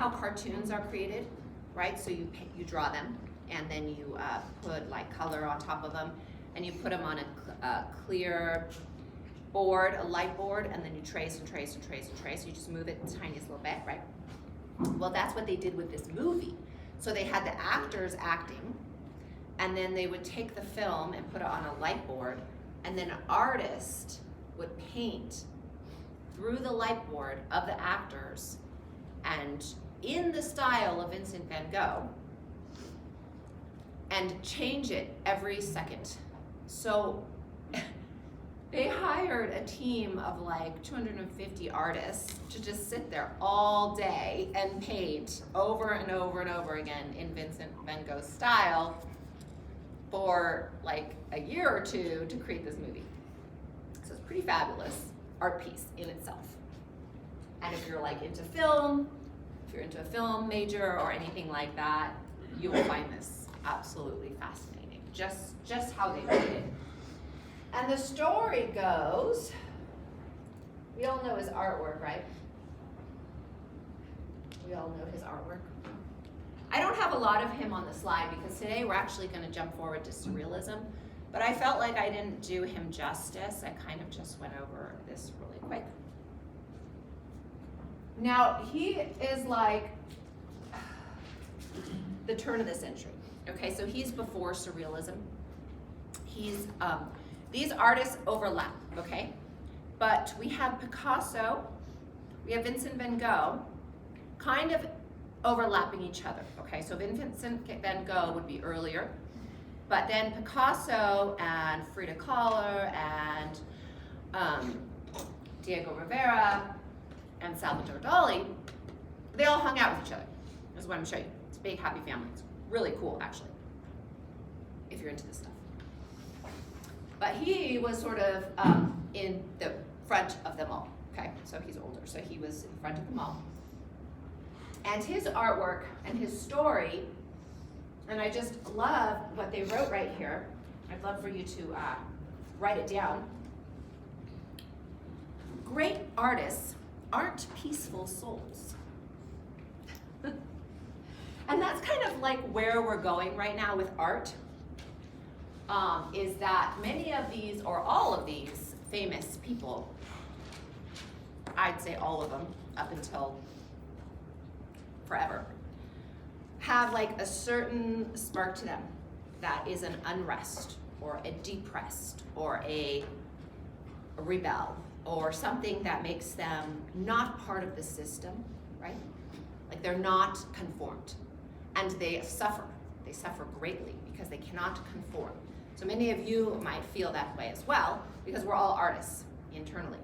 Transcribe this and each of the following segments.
how cartoons are created, right? So you draw them, and then you put like color on top of them, and you put them on a clear board, a light board, and then you trace and trace and trace and trace. You just move it the tiniest little bit, right? Well, that's what they did with this movie. So they had the actors acting, and then they would take the film and put it on a light board, and then an artist would paint through the light board of the actors, and in the style of Vincent van Gogh, and change it every second. So they hired a team of like 250 artists to just sit there all day and paint over and over and over again in Vincent van Gogh's style for like a year or two to create this movie. So it's pretty fabulous art piece in itself. And if you're like into film, if you're into a film major or anything like that, you will find this absolutely fascinating. Just how they did it. And the story goes, we all know his artwork, right? We all know his artwork. I don't have a lot of him on the slide because today we're actually going to jump forward to Surrealism, but I felt like I didn't do him justice. I kind of just went over this really quick. Now, he is like the turn of the century. Okay, so he's before Surrealism. He's, these artists overlap, okay? But we have Picasso, we have Vincent van Gogh, kind of overlapping each other, okay? So Vincent van Gogh would be earlier, but then Picasso and Frida Kahlo and Diego Rivera and Salvador Dali, they all hung out with each other. That's what I'm showing you. It's a big, happy family. It's really cool, actually, if you're into this stuff. But he was sort of in the front of them all, okay? So he's older, so he was in front of them all. And his artwork and his story, and I just love what they wrote right here. I'd love for you to write it down. Great artists aren't peaceful souls. And that's kind of like where we're going right now with art. Is that many of these, or all of these famous people, I'd say all of them up until forever, have like a certain spark to them that is an unrest or a depressed or a rebel or something that makes them not part of the system, right? Like they're not conformed, and they suffer greatly because they cannot conform. So many of you might feel that way as well, because we're all artists internally.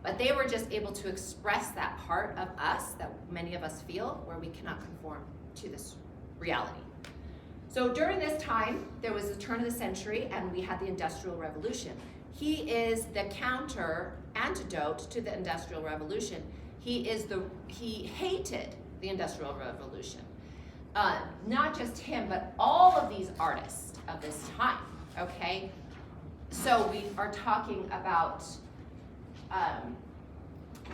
But they were just able to express that part of us that many of us feel, where we cannot conform to this reality. So during this time, there was the turn of the century, and we had the Industrial Revolution. He is the antidote to the Industrial Revolution. He hated the Industrial Revolution. Not just him, but all of these artists of this time, okay? So we are talking about,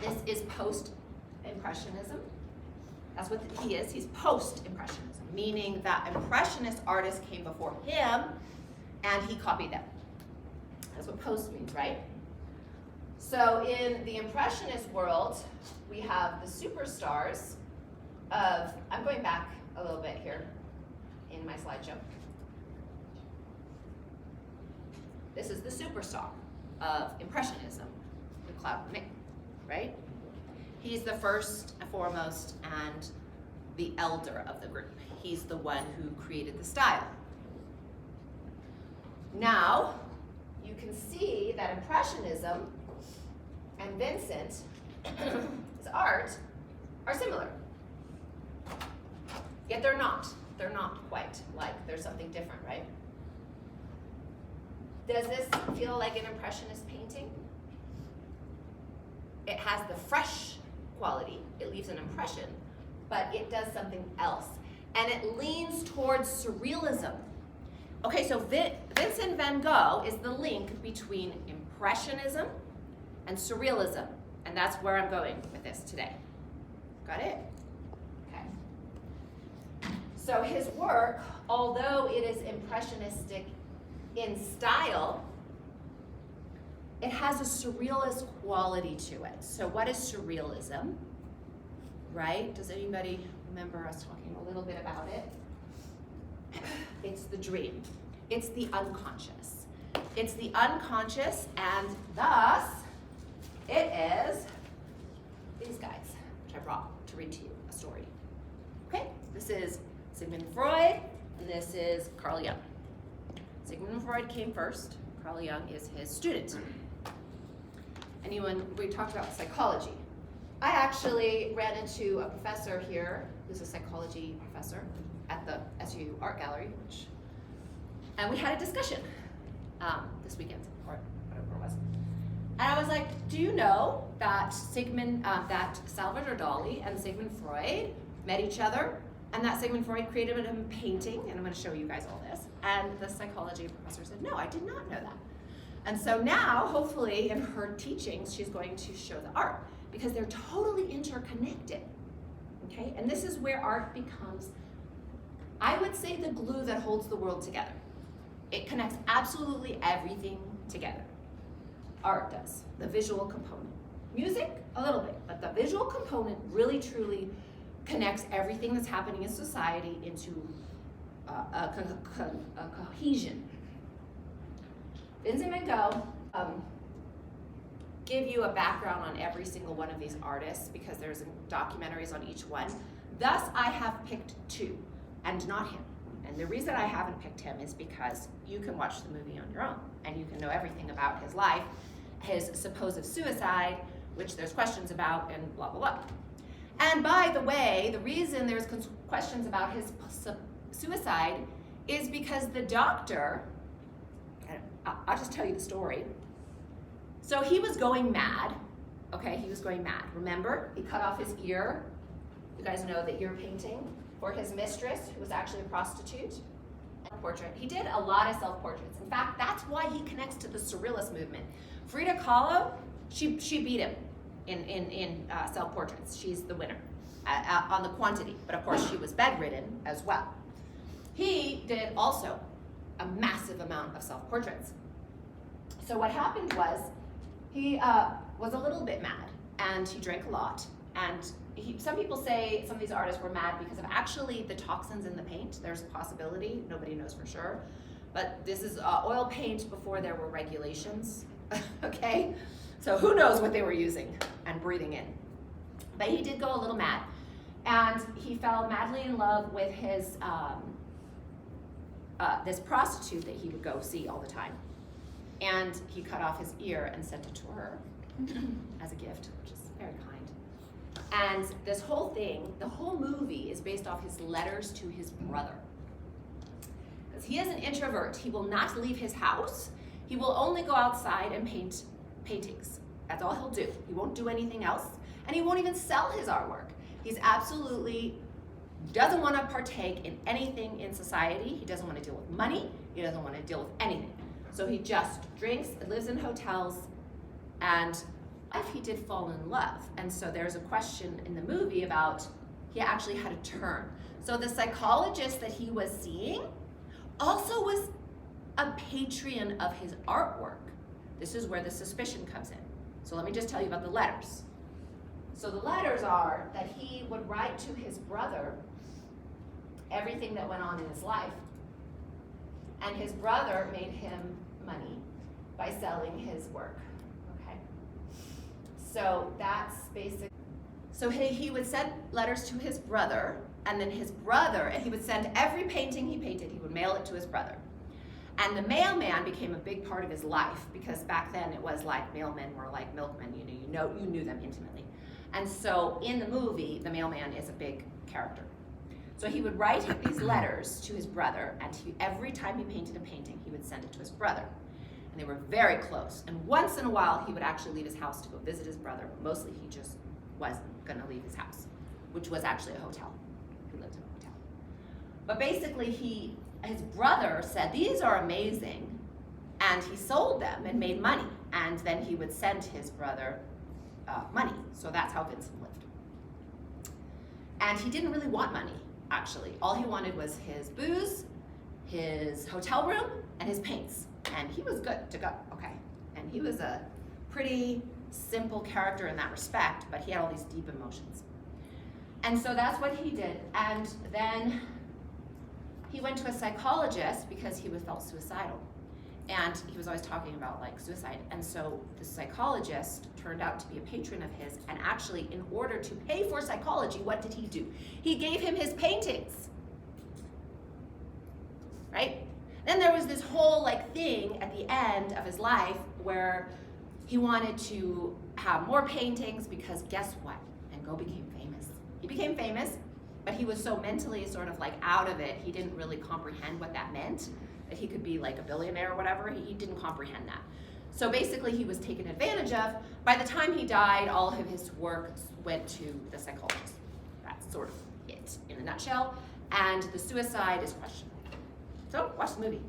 this is post-impressionism. That's what he is. He's post-impressionism, meaning that impressionist artists came before him and he copied them. That's what post means, right? So in the impressionist world, we have the superstars of, I'm going back a little bit here in my slideshow. This is the superstar of Impressionism, the Claude Monet, right? He's the first and foremost and the elder of the group. He's the one who created the style. Now, you can see that Impressionism and Vincent's art are similar. Yet they're not. They're not quite like. There's something different, right? Does this feel like an Impressionist painting? It has the fresh quality. It leaves an impression, but it does something else. And it leans towards Surrealism. Okay, so Vincent van Gogh is the link between Impressionism and Surrealism. And that's where I'm going with this today. Got it? So his work, although it is impressionistic in style, it has a surrealist quality to it. So what is surrealism, right? Does anybody remember us talking a little bit about it? It's the dream. It's the unconscious. It's the unconscious, and thus it is these guys, which I brought to read to you a story. Okay, this is Sigmund Freud, and this is Carl Jung. Sigmund Freud came first. Carl Jung is his student. We talked about psychology. I actually ran into a professor here who's a psychology professor at the SU Art Gallery, and we had a discussion this weekend, or whatever it was. And I was like, do you know that Salvador Dali and Sigmund Freud met each other, and that Sigmund Freud created a painting, and I'm going to show you guys all this. And the psychology professor said, no, I did not know that. And so now, hopefully, in her teachings, she's going to show the art, because they're totally interconnected, okay? And this is where art becomes, I would say, the glue that holds the world together. It connects absolutely everything together. Art does, the visual component. Music, a little bit, but the visual component really, truly connects everything that's happening in society into a cohesion. Vincent van Gogh, give you a background on every single one of these artists because there's documentaries on each one. Thus, I have picked two, and not him. And the reason I haven't picked him is because you can watch the movie on your own, and you can know everything about his life, his supposed suicide, which there's questions about, and blah, blah, blah. And by the way, the reason there's questions about his suicide is because the doctor, I'll just tell you the story. So he was going mad, okay? He was going mad. Remember, he cut off his ear. You guys know the ear painting for his mistress, who was actually a prostitute. Portrait. He did a lot of self-portraits. In fact, that's why he connects to the Surrealist movement. Frida Kahlo, she beat him in self-portraits. She's the winner on the quantity, but of course she was bedridden as well. He did also a massive amount of self-portraits. So what happened was he was a little bit mad, and he drank a lot, and some people say some of these artists were mad because of actually the toxins in the paint. There's a possibility, nobody knows for sure, but this is oil paint before there were regulations, okay? So who knows what they were using and breathing in. But he did go a little mad, and he fell madly in love with his this prostitute that he would go see all the time. And he cut off his ear and sent it to her as a gift, which is very kind. And this whole thing, the whole movie is based off his letters to his brother. Because he is an introvert. He will not leave his house. He will only go outside and paint paintings. That's all he'll do. He won't do anything else. And he won't even sell his artwork. He's absolutely doesn't want to partake in anything in society. He doesn't want to deal with money. He doesn't want to deal with anything. So he just drinks, lives in hotels, and if he did fall in love. And so there's a question in the movie about he actually had a turn. So the psychologist that he was seeing also was a patron of his artwork. This is where the suspicion comes in. So let me just tell you about the letters. So the letters are that he would write to his brother everything that went on in his life. And his brother made him money by selling his work, okay? So that's basic. So he would send letters to his brother, and then his brother, and he would send every painting he painted, he would mail it to his brother. And the mailman became a big part of his life, because back then it was like mailmen were like milkmen, you knew them intimately. And so in the movie, the mailman is a big character. So he would write these letters to his brother, and every time he painted a painting, he would send it to his brother. And they were very close. And once in a while, he would actually leave his house to go visit his brother, but mostly he just wasn't gonna leave his house, which was actually a hotel. He lived in a hotel. But basically, his brother said, these are amazing, and he sold them and made money. And then he would send his brother money. So that's how Vincent lived. And he didn't really want money. actually. All he wanted was his booze, his hotel room, and his paints. And he was good to go, okay? And he was a pretty simple character in that respect, but he had all these deep emotions. And so that's what he did. And then he went to a psychologist because he felt suicidal. And he was always talking about like suicide. And so the psychologist turned out to be a patron of his, and actually in order to pay for psychology, what did he do? He gave him his paintings, right? Then there was this whole like thing at the end of his life where he wanted to have more paintings because guess what? Van Gogh became famous. He became famous, but he was so mentally sort of like out of it, he didn't really comprehend what that meant. That he could be like a billionaire or whatever, he didn't comprehend that. So basically he was taken advantage of. By the time he died, all of his work went to the psychologist. That's sort of it in a nutshell. And the suicide is questionable. So watch the movie.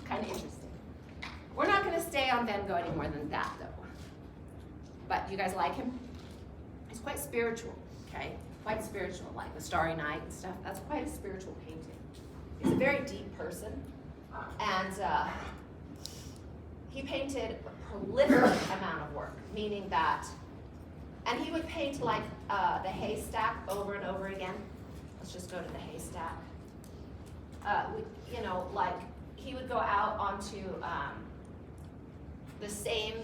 Kind of interesting. We're not gonna stay on Van Gogh any more than that though. But you guys like him? He's quite spiritual, okay? Quite spiritual, like the Starry Night and stuff. That's quite a spiritual painting. He's a very deep person, and he painted a prolific amount of work, meaning that, and he would paint like the haystack over and over again. Let's just go to the haystack. Like he would go out onto the same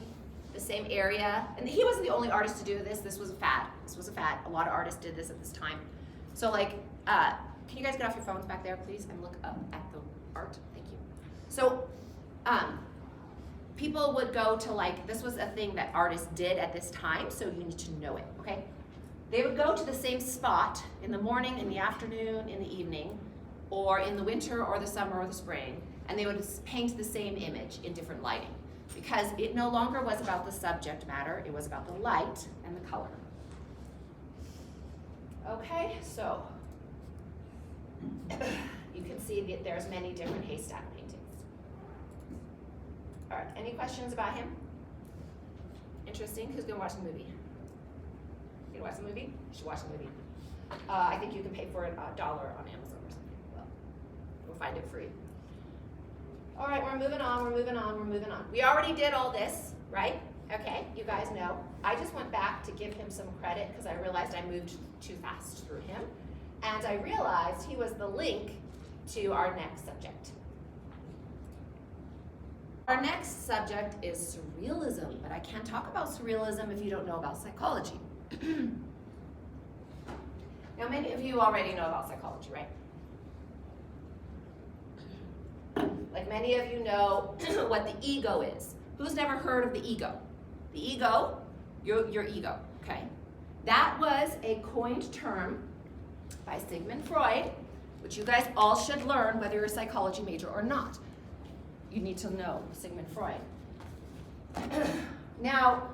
area, and he wasn't the only artist to do this. This was a fad. A lot of artists did this at this time. So like. Can you guys get off your phones back there, please, and look up at the art? Thank you. So, people would go to like, this was a thing that artists did at this time, so you need to know it, okay? They would go to the same spot in the morning, in the afternoon, in the evening, or in the winter, or the summer, or the spring, and they would paint the same image in different lighting, because it no longer was about the subject matter, it was about the light and the color. Okay, so, you can see that there's many different haystack paintings. All right, any questions about him? Interesting, who's gonna watch the movie? You gonna watch the movie? You should watch the movie. I think you can pay for it $1 on Amazon or something. Well, we'll find it free. All right, we're moving on. We already did all this, right? Okay, you guys know. I just went back to give him some credit because I realized I moved too fast through him. And I realized he was the link to our next subject. Our next subject is surrealism, but I can't talk about surrealism if you don't know about psychology. Now, many of you already know about psychology, right? Like many of you know what the ego is. Who's never heard of the ego? The ego, your ego, okay? That was a coined term by Sigmund Freud, which you guys all should learn whether you're a psychology major or not. You need to know Sigmund Freud. Now,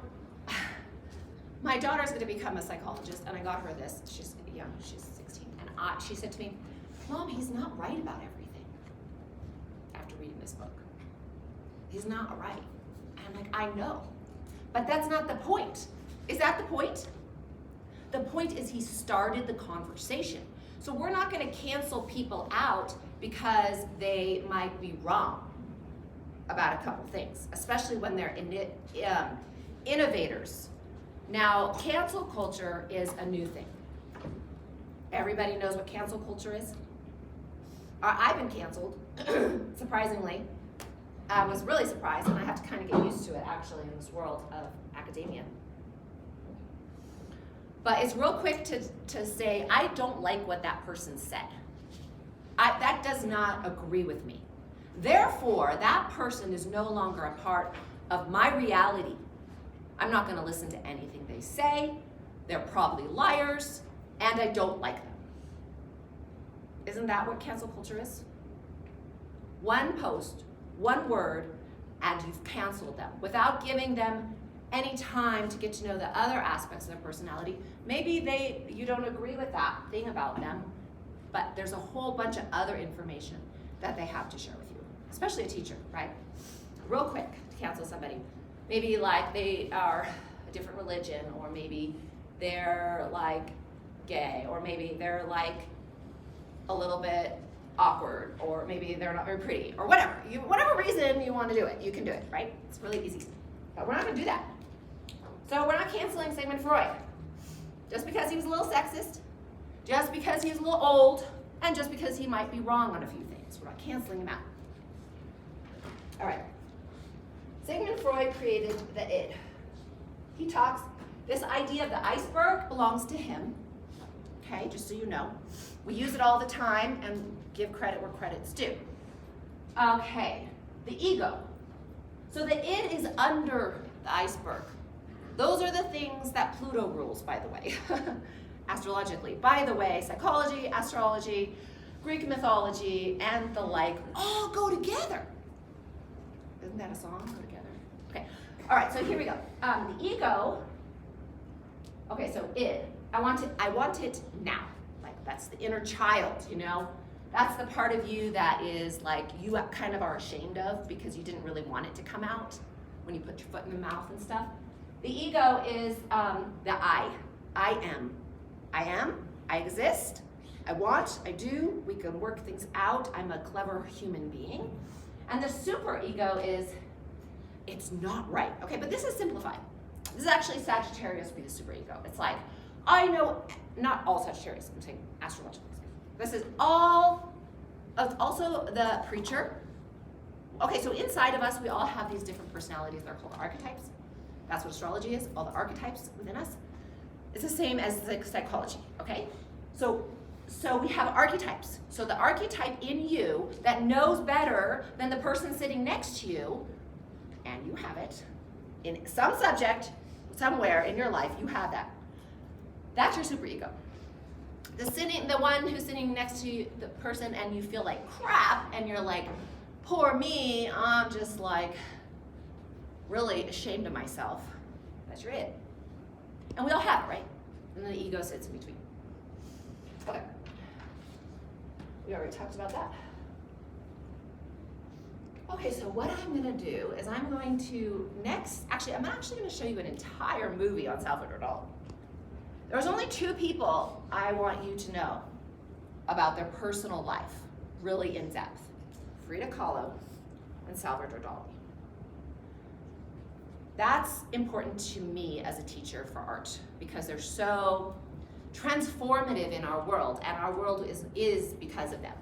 my daughter's going to become a psychologist, and I got her this. She's young, she's 16, and she said to me, Mom, he's not right about everything. After reading this book. He's not right. And I'm like, I know. But that's not the point. Is that the point? The point is he started the conversation. So we're not going to cancel people out because they might be wrong about a couple things, especially when they're innovators. Now, cancel culture is a new thing. Everybody knows what cancel culture is? I've been canceled, surprisingly. I was really surprised, and I have to kind of get used to it, actually, in this world of academia. But it's real quick to say, I don't like what that person said. That does not agree with me. Therefore, that person is no longer a part of my reality. I'm not going to listen to anything they say. They're probably liars, and I don't like them. Isn't that what cancel culture is? One post, one word, and you've canceled them without giving them any time to get to know the other aspects of their personality. Maybe you don't agree with that thing about them, but there's a whole bunch of other information that they have to share with you, especially a teacher, right? Real quick to cancel somebody. Maybe like they are a different religion, or maybe they're like gay, or maybe they're like a little bit awkward, or maybe they're not very pretty, or whatever. Whatever reason you want to do it, you can do it, right? It's really easy. But we're not going to do that. So we're not canceling Sigmund Freud. Just because he was a little sexist, just because he's a little old, and just because he might be wrong on a few things. We're not canceling him out. All right. Sigmund Freud created the id. He talks, this idea of the iceberg belongs to him. Okay, just so you know. We use it all the time and give credit where credit's due. Okay, the ego. So the id is under the iceberg. Those are the things that Pluto rules, by the way, astrologically. By the way, psychology, astrology, Greek mythology, and the like all go together. Isn't that a song? Go together. Okay. All right. So here we go. The ego. Okay. So id. I want it now. Like that's the inner child. You know, that's the part of you that is like you kind of are ashamed of because you didn't really want it to come out when you put your foot in the mouth and stuff. The ego is the I. I am. I am. I exist. I want. I do. We can work things out. I'm a clever human being. And the superego is, it's not right. Okay, but this is simplified. This is actually Sagittarius would be the superego. It's like, I know, not all Sagittarius, I'm saying astrologically. This is all, also the preacher. Okay, so inside of us, we all have these different personalities. They're called archetypes. That's what astrology is, all the archetypes within us. It's the same as the psychology, okay? So we have archetypes. So the archetype in you that knows better than the person sitting next to you, and you have it, in some subject, somewhere in your life, you have that. That's your superego. The one who's sitting next to you, the person, and you feel like crap, and you're like, poor me, I'm just like really ashamed of myself. That's your id. And we all have it, right? And then the ego sits in between. Okay. We already talked about that. Okay, so what I'm going to do is I'm actually going to show you an entire movie on Salvador Dali. There's only two people I want you to know about their personal life, really in depth. Frida Kahlo and Salvador Dali. That's important to me as a teacher for art because they're so transformative in our world, and our world is because of them.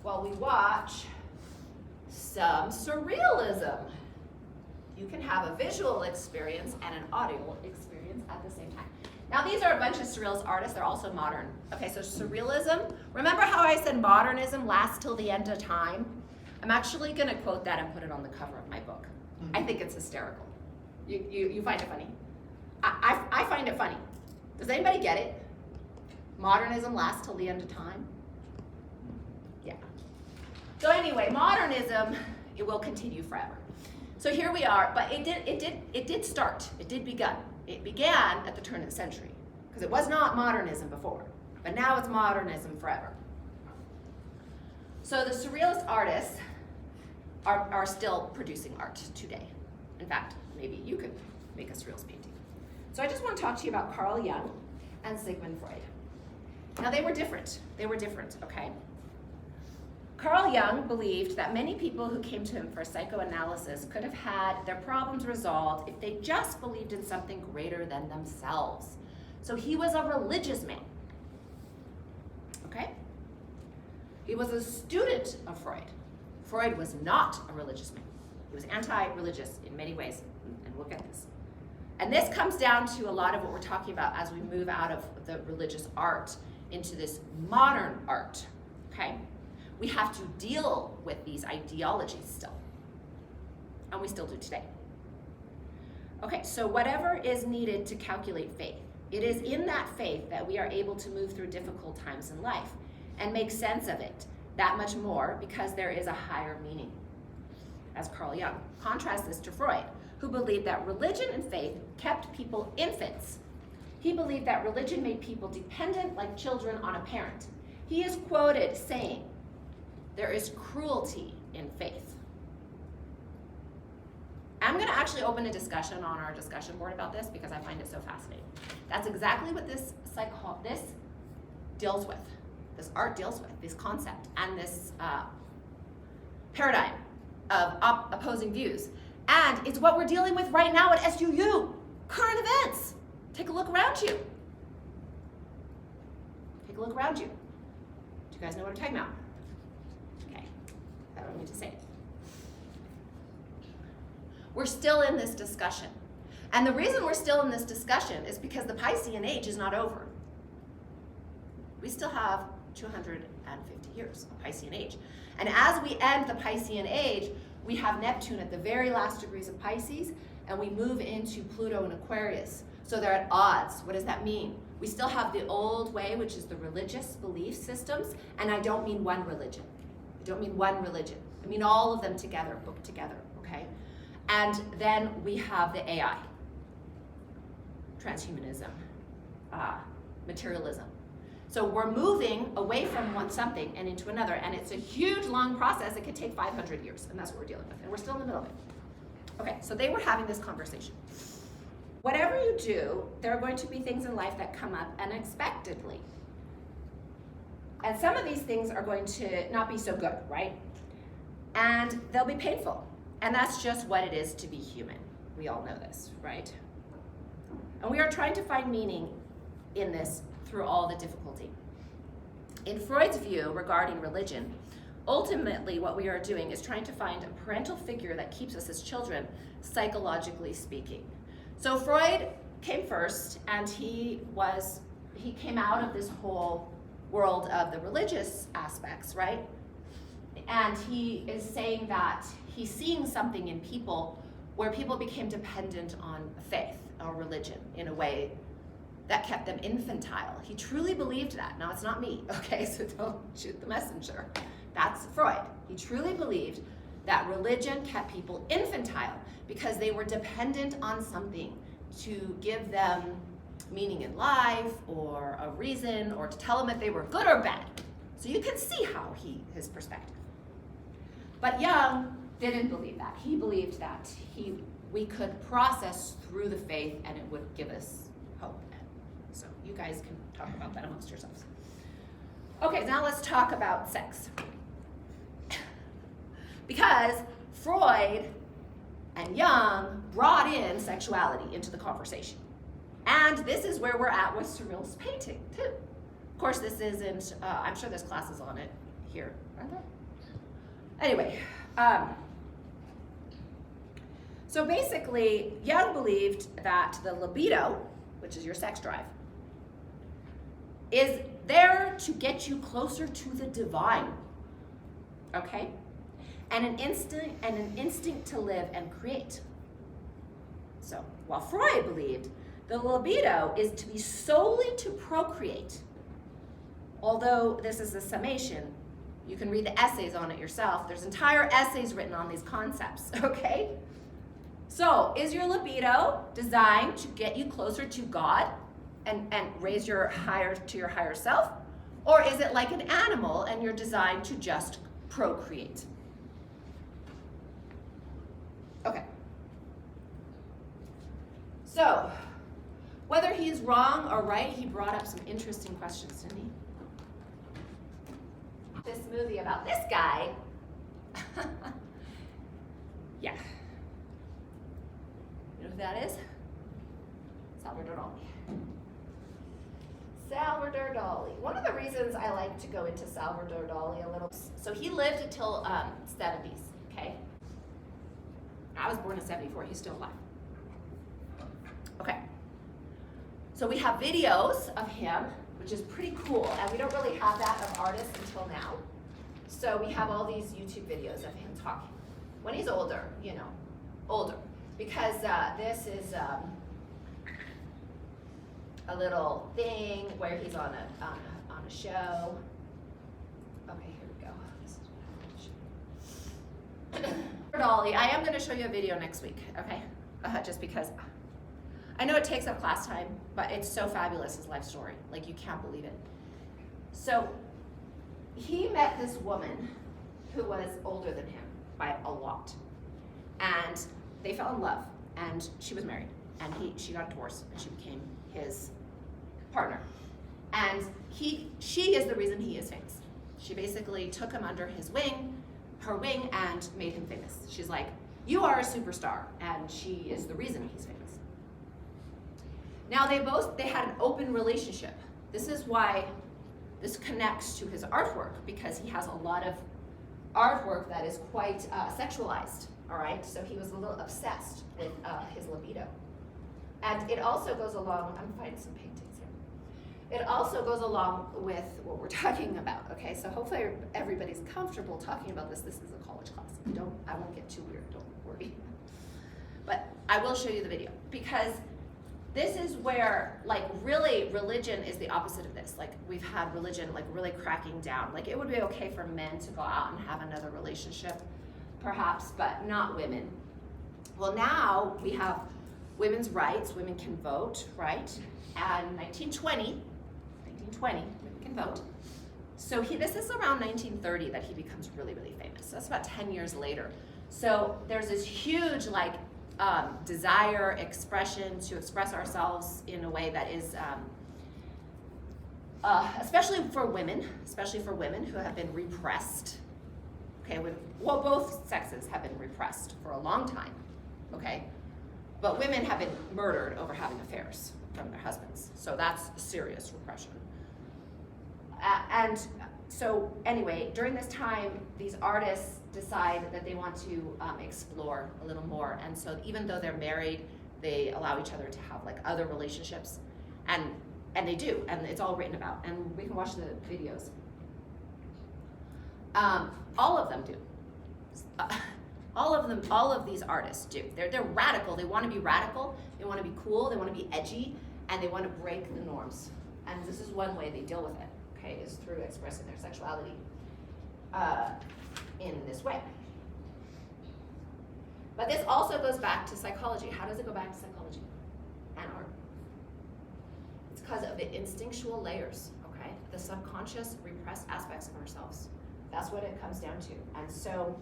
While we watch some surrealism. You can have a visual experience and an audio experience at the same time. Now these are a bunch of surrealist artists, they're also modern. Okay, so surrealism, remember how I said modernism lasts till the end of time? I'm actually gonna quote that and put it on the cover of my book. I think it's hysterical. You find it funny? I find it funny. Does anybody get it? Modernism lasts till the end of time? Yeah. So anyway, modernism, it will continue forever. So here we are, but it did start. It did begun. It began at the turn of the century because it was not modernism before, but now it's modernism forever. So the surrealist artists are still producing art today. In fact, maybe you could make a surrealist painting. So I just want to talk to you about Carl Jung and Sigmund Freud. Now they were different. They were different, okay? Carl Jung believed that many people who came to him for psychoanalysis could have had their problems resolved if they just believed in something greater than themselves. So he was a religious man, okay? He was a student of Freud. Freud was not a religious man. He was anti-religious in many ways, and look at this. And this comes down to a lot of what we're talking about as we move out of the religious art into this modern art, okay? We have to deal with these ideologies still, and we still do today. Okay, so whatever is needed to calculate faith, it is in that faith that we are able to move through difficult times in life and make sense of it that much more because there is a higher meaning, as Carl Jung. Contrast this to Freud, who believed that religion and faith kept people infants. He believed that religion made people dependent like children on a parent. He is quoted saying, "There is cruelty in faith." I'm going to actually open a discussion on our discussion board about this because I find it so fascinating. That's exactly what this deals with. This art deals with, this concept and this paradigm of opposing views. And it's what we're dealing with right now at SUU. Current events. Take a look around you. Take a look around you. Do you guys know what I'm talking about? Okay, I don't need to say it. We're still in this discussion. And the reason we're still in this discussion is because the Piscean age is not over. We still have 250 years of Piscean age. And as we end the Piscean age, we have Neptune at the very last degrees of Pisces, and we move into Pluto and Aquarius. So they're at odds. What does that mean? We still have the old way, which is the religious belief systems, and I don't mean one religion. I don't mean one religion. I mean all of them together, booked together, okay? And then we have the AI, transhumanism, materialism. So we're moving away from something and into another, and it's a huge, long process. It could take 500 years, and that's what we're dealing with, and we're still in the middle of it. Okay, so they were having this conversation. Whatever you do, there are going to be things in life that come up unexpectedly. And some of these things are going to not be so good, right? And they'll be painful. And that's just what it is to be human. We all know this, right? And we are trying to find meaning in this through all the difficulty. In Freud's view regarding religion, ultimately what we are doing is trying to find a parental figure that keeps us as children, psychologically speaking. So Freud came first, and he came out of this whole world of the religious aspects, right? And he is saying that he's seeing something in people where people became dependent on faith or religion in a way that kept them infantile. He truly believed that. Now, it's not me, okay? So don't shoot the messenger. That's Freud. He truly believed that religion kept people infantile because they were dependent on something to give them meaning in life or a reason or to tell them if they were good or bad. So you can see how his perspective. But Jung didn't believe that. He believed that we could process through the faith and it would give us hope. So you guys can talk about that amongst yourselves. Okay, now let's talk about sex. Because Freud and Jung brought in sexuality into the conversation. And this is where we're at with surrealist painting, too. Of course, this isn't, I'm sure there's classes on it here, aren't there? Anyway, so basically, Jung believed that the libido, which is your sex drive, is there to get you closer to the divine, okay? And an instinct to live and create. So, while Freud believed the libido is to be solely to procreate, although this is a summation, you can read the essays on it yourself. There's entire essays written on these concepts, okay? So, is your libido designed to get you closer to God and raise your higher self? Or is it like an animal and you're designed to just procreate? Okay. So, whether he's wrong or right, he brought up some interesting questions, didn't he? This movie about this guy. Yeah. You know who that is? Salvador Dali. Salvador Dali. One of the reasons I like to go into Salvador Dali a little, so he lived until 70s, okay? I was born in 74, he's still alive. Okay. So we have videos of him, which is pretty cool, and we don't really have that of artists until now. So we have all these YouTube videos of him talking. When he's older, older. Because this is a little thing where he's on a show. Okay, here we go. This is what I want to show you. Dolly, I am going to show you a video next week, okay? Just because I know it takes up class time, but it's so fabulous, his life story. Like, you can't believe it. So, he met this woman who was older than him by a lot. And they fell in love, and she was married, and she got divorced, and she became his partner. And she is the reason he is famous. She basically took him under her wing, and made him famous. She's like, you are a superstar, and she is the reason he's famous. Now they had an open relationship. This is why this connects to his artwork, because he has a lot of artwork that is quite sexualized, all right? So he was a little obsessed with his libido. And it also goes along, I'm finding some paintings here. It also goes along with what we're talking about, okay? So hopefully everybody's comfortable talking about this. This is a college class. I won't get too weird, don't worry. But I will show you the video, because this is where, like, really religion is the opposite of this. Like, we've had religion, like, really cracking down. Like, it would be okay for men to go out and have another relationship, perhaps, but not women. Well, now we have women's rights. Women can vote, right? And 1920, women can vote. So this is around 1930 that he becomes really, really famous. So that's about 10 years later. So there's this huge, like, desire, expression to express ourselves in a way that is, especially for women who have been repressed. Okay, both sexes have been repressed for a long time, okay? But women have been murdered over having affairs from their husbands. So that's serious repression. And so anyway, during this time, these artists decide that they want to explore a little more. And so even though they're married, they allow each other to have, like, other relationships. And they do, and it's all written about. And we can watch the videos. All of them do. All of these artists do. They're radical. They want to be radical. They want to be cool. They want to be edgy, and they want to break the norms. And this is one way they deal with it. Okay, is through expressing their sexuality in this way. But this also goes back to psychology. How does it go back to psychology and art? It's because of the instinctual layers, okay? The subconscious, repressed aspects of ourselves. That's what it comes down to. And so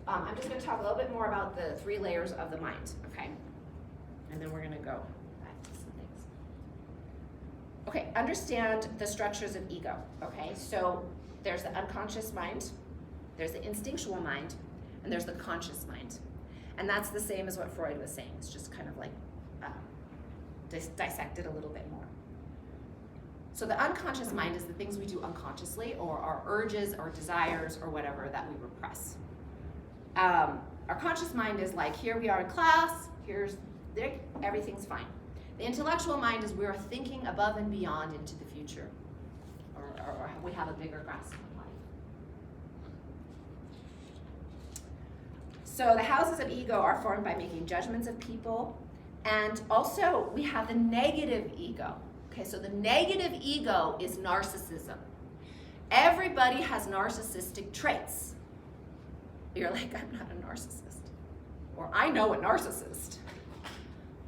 I'm just going to talk a little bit more about the 3 layers of the mind, okay? And then we're going to go back to some things. Okay, understand the structures of ego, okay? So there's the unconscious mind, there's the instinctual mind, and there's the conscious mind. And that's the same as what Freud was saying. It's just kind of like dissected a little bit more. So the unconscious mind is the things we do unconsciously, or our urges or desires or whatever that we repress. Our conscious mind is like, here we are in class, everything's fine. The intellectual mind is we're thinking above and beyond into the future, or we have a bigger grasp of life. So the houses of ego are formed by making judgments of people, and also we have the negative ego. Okay, so the negative ego is narcissism. Everybody has narcissistic traits. You're like, I'm not a narcissist. Or I know a narcissist.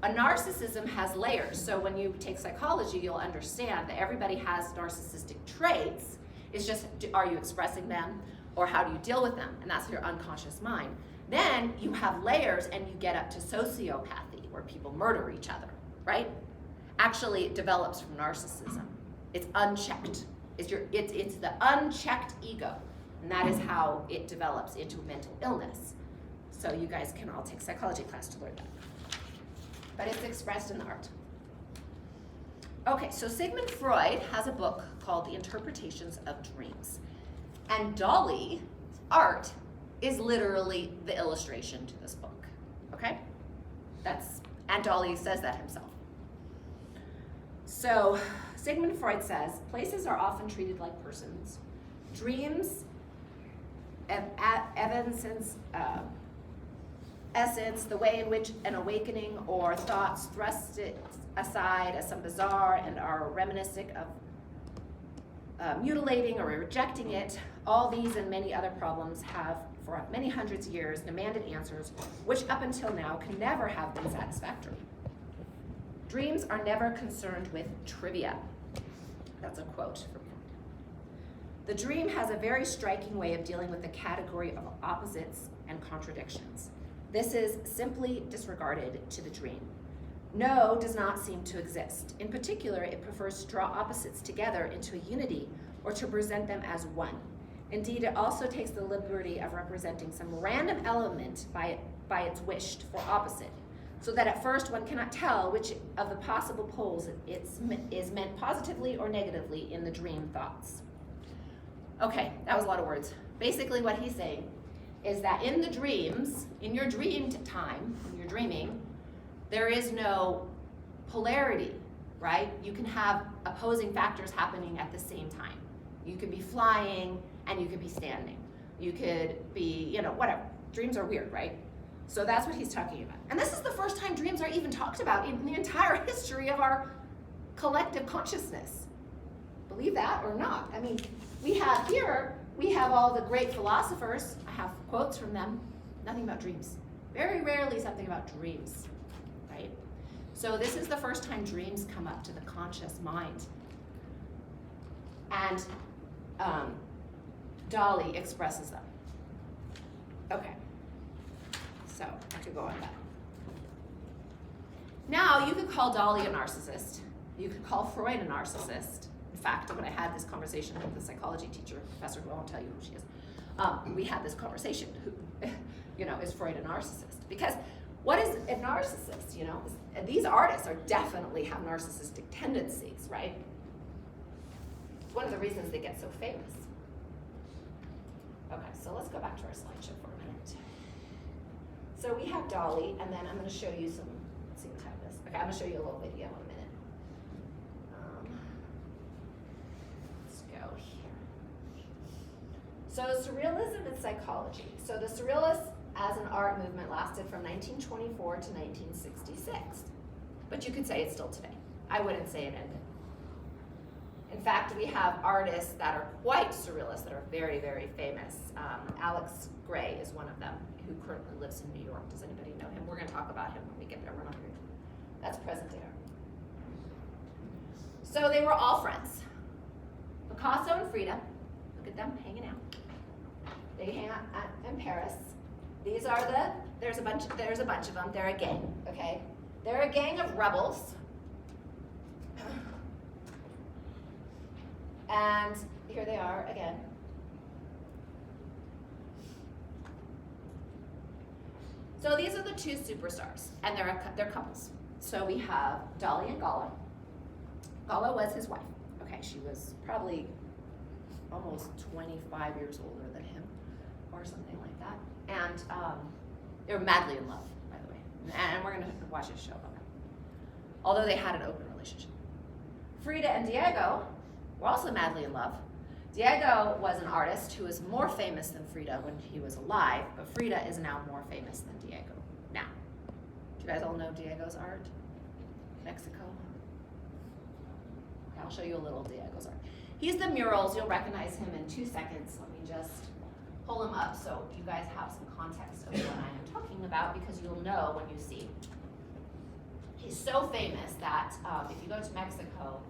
A narcissism has layers. So when you take psychology, you'll understand that everybody has narcissistic traits. It's just, are you expressing them, or how do you deal with them? And that's your unconscious mind. Then you have layers, and you get up to sociopathy, where people murder each other, right? Actually, it develops from narcissism. It's unchecked. It's the unchecked ego, and that is how it develops into mental illness. So you guys can all take psychology class to learn that. But it's expressed in the art. Okay, so Sigmund Freud has a book called The Interpretations of Dreams. And Dali's art is literally the illustration to this book, okay? And Dali says that himself. So Sigmund Freud says, places are often treated like persons. Dreams, essence, the way in which an awakening or thoughts thrust it aside as some bizarre and are reminiscent of mutilating or rejecting it. All these and many other problems have, for many hundreds of years, demanded answers which up until now can never have been satisfactory. Dreams are never concerned with trivia. That's a quote from him. The dream has a very striking way of dealing with the category of opposites and contradictions. This is simply disregarded to the dream. No does not seem to exist. In particular, it prefers to draw opposites together into a unity or to present them as one. Indeed, it also takes the liberty of representing some random element by its wished for opposite, so that at first one cannot tell which of the possible poles is meant positively or negatively in the dream thoughts. Okay, that was a lot of words. Basically what he's saying is that in the dreams, in your dream time, when you're dreaming, there is no polarity, right? You can have opposing factors happening at the same time. You could be flying and you could be standing. You could be, whatever. Dreams are weird, right? So that's what he's talking about. And this is the first time dreams are even talked about in the entire history of our collective consciousness. Believe that or not? I mean, we have all the great philosophers. I have quotes from them. Nothing about dreams. Very rarely something about dreams, right? So this is the first time dreams come up to the conscious mind. And Dolly expresses them. Okay. So I could go on that. Now, you could call Dolly a narcissist. You could call Freud a narcissist. In fact, when I had this conversation with the psychology teacher, professor, who I won't tell you who she is, we had this conversation, is Freud a narcissist? Because what is a narcissist, These artists definitely have narcissistic tendencies, right? It's one of the reasons they get so famous. Okay, so let's go back to our slideshow for a minute. So we have Dolly, and then I'm going to show you some, let's see what time it is. Okay, I'm going to show you a little video in a minute. Let's go here. So Surrealism and psychology. So the Surrealists as an art movement lasted from 1924 to 1966. But you could say it's still today. I wouldn't say it ended. In fact, we have artists that are quite surrealist that are very, very famous. Alex Gray is one of them, who currently lives in New York. Does anybody know him? We're going to talk about him when we get there. We're not going to. That's present day art. So they were all friends. Picasso and Frida, look at them hanging out. They hang out in Paris. These are there's a bunch of them. They're a gang, okay? They're a gang of rebels. And here they are again. So these are the two superstars, and they're couples. So we have Dolly and Gala. Gala was his wife. Okay, she was probably almost 25 years older than him, or something like that. And they were madly in love, by the way. And we're going to watch a show about that. Although they had an open relationship. Frida and Diego were also madly in love. Diego was an artist who was more famous than Frida when he was alive, but Frida is now more famous than Diego. Now, do you guys all know Diego's art? Mexico? Okay, I'll show you a little Diego's art. He's the murals. You'll recognize him in 2 seconds. Let me just pull him up so you guys have some context of what I am talking about, because you'll know when you see. He's so famous that if you go to Mexico,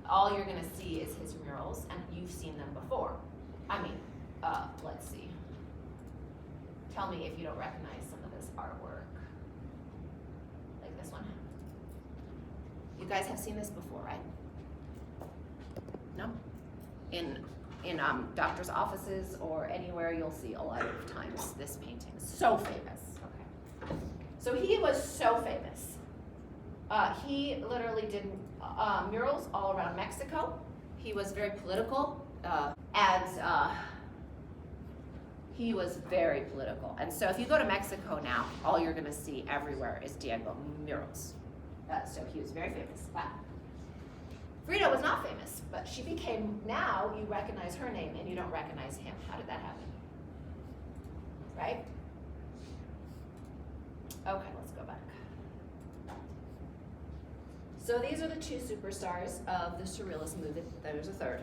all you're going to see is his murals, and you've seen them before. I mean, let's see. Tell me if you don't recognize some of this artwork. Like this one. You guys have seen this before, right? No? In doctor's offices or anywhere, you'll see a lot of times this painting. So famous. Okay. So he was so famous. He literally did murals all around Mexico. He was very political, and he was very political. And so if you go to Mexico now, all you're going to see everywhere is Diego murals. So he was very famous. Wow. Frida was not famous, but she became, now you recognize her name and you don't recognize him. How did that happen? Right? Okay, let's go back. So these are the two superstars of the Surrealist movement. There's a third.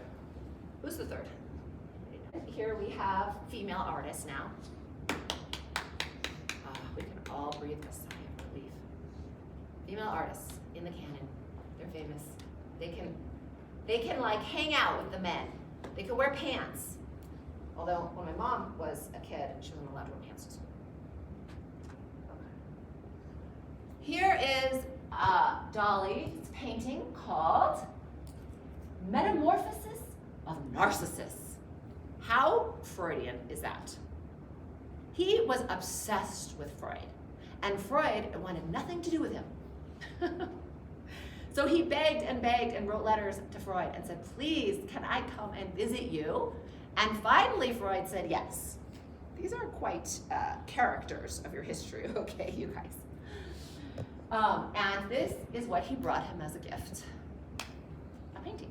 Who's the third? Here we have female artists now. We can all breathe a sigh of relief. Female artists in the canon. They're famous. They can like hang out with the men. They can wear pants. Although when my mom was a kid, she wasn't allowed to wear pants. Here is Dolly's painting called Metamorphosis of Narcissus. How Freudian is that? He was obsessed with Freud, and Freud wanted nothing to do with him. So he begged and wrote letters to Freud and said, please, can I come and visit you? And finally Freud said yes. These are quite characters of your history, okay, you guys. And this is what he brought him as a gift, a painting.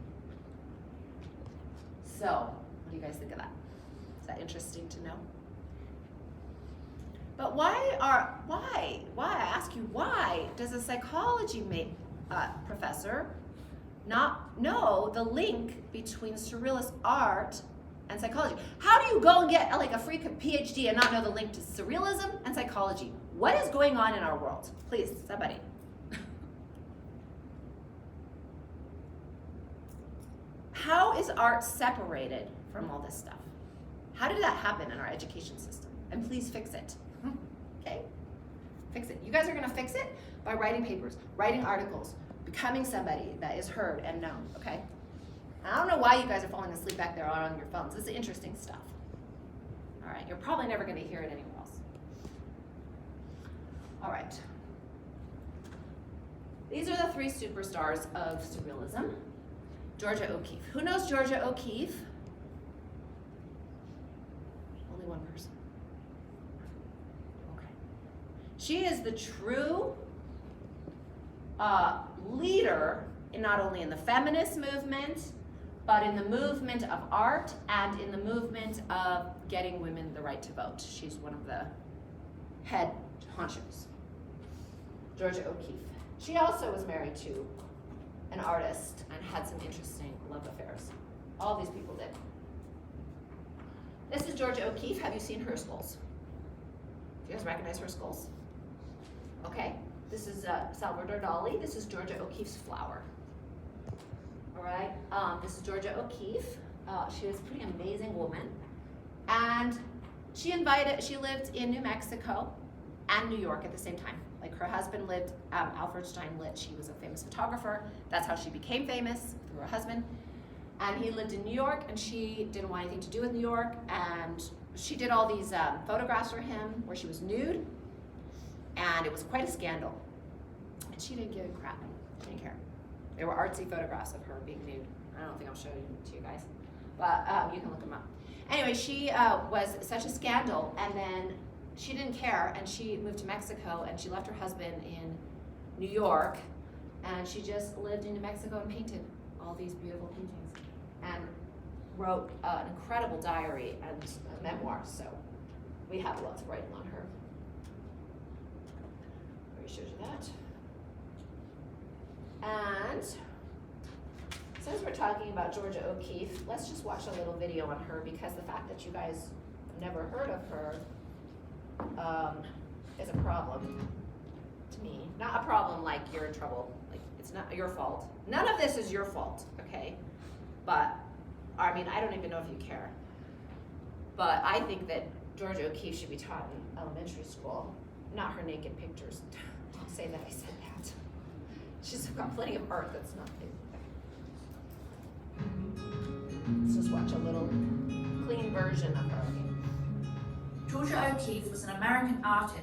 So, what do you guys think of that? Is that interesting to know? But why, I ask you, why does a psychology professor not know the link between surrealist art and psychology? How do you go and get like a free PhD and not know the link to surrealism and psychology? What is going on in our world? Please, somebody. How is art separated from all this stuff? How did that happen in our education system? And please fix it. Okay? Fix it. You guys are gonna fix it by writing papers, writing articles, becoming somebody that is heard and known, okay? I don't know why you guys are falling asleep back there on your phones. This is interesting stuff. All right, you're probably never gonna hear it anywhere else. All right. These are the three superstars of surrealism. Georgia O'Keeffe. Who knows Georgia O'Keeffe? Only one person. Okay. She is the true leader, not only in the feminist movement, but in the movement of art and in the movement of getting women the right to vote. She's one of the head honchos. Georgia O'Keeffe. She also was married to an artist and had some interesting love affairs. All these people did. This is Georgia O'Keeffe. Have you seen her skulls? Do you guys recognize her skulls? Okay. This is Salvador Dali. This is Georgia O'Keeffe's flower. All right. This is Georgia O'Keeffe. She was a pretty amazing woman. And she lived in New Mexico and New York at the same time. Like her husband lived, Alfred Steinlit, she was a famous photographer. That's how she became famous, through her husband. And he lived in New York, and she didn't want anything to do with New York. And she did all these photographs for him where she was nude. And it was quite a scandal. And she didn't give a crap. She didn't care. There were artsy photographs of her being nude. I don't think I'll show them to you guys. But you can look them up. Anyway, she was such a scandal, and then she didn't care, and she moved to Mexico, and she left her husband in New York, and she just lived in New Mexico and painted all these beautiful paintings, and wrote an incredible diary and memoirs, so we have lots of writing on her. Already showed you that. And since we're talking about Georgia O'Keeffe, let's just watch a little video on her, because the fact that you guys have never heard of her is a problem to me. Not a problem like you're in trouble, like it's not your fault. None of this is your fault, okay? But, I mean, I don't even know if you care. But I think that Georgia O'Keeffe should be taught in elementary school, not her naked pictures. Don't say that I said that. She's got plenty of art that's not good. Let's just watch a little clean version of her. Georgia O'Keeffe was an American artist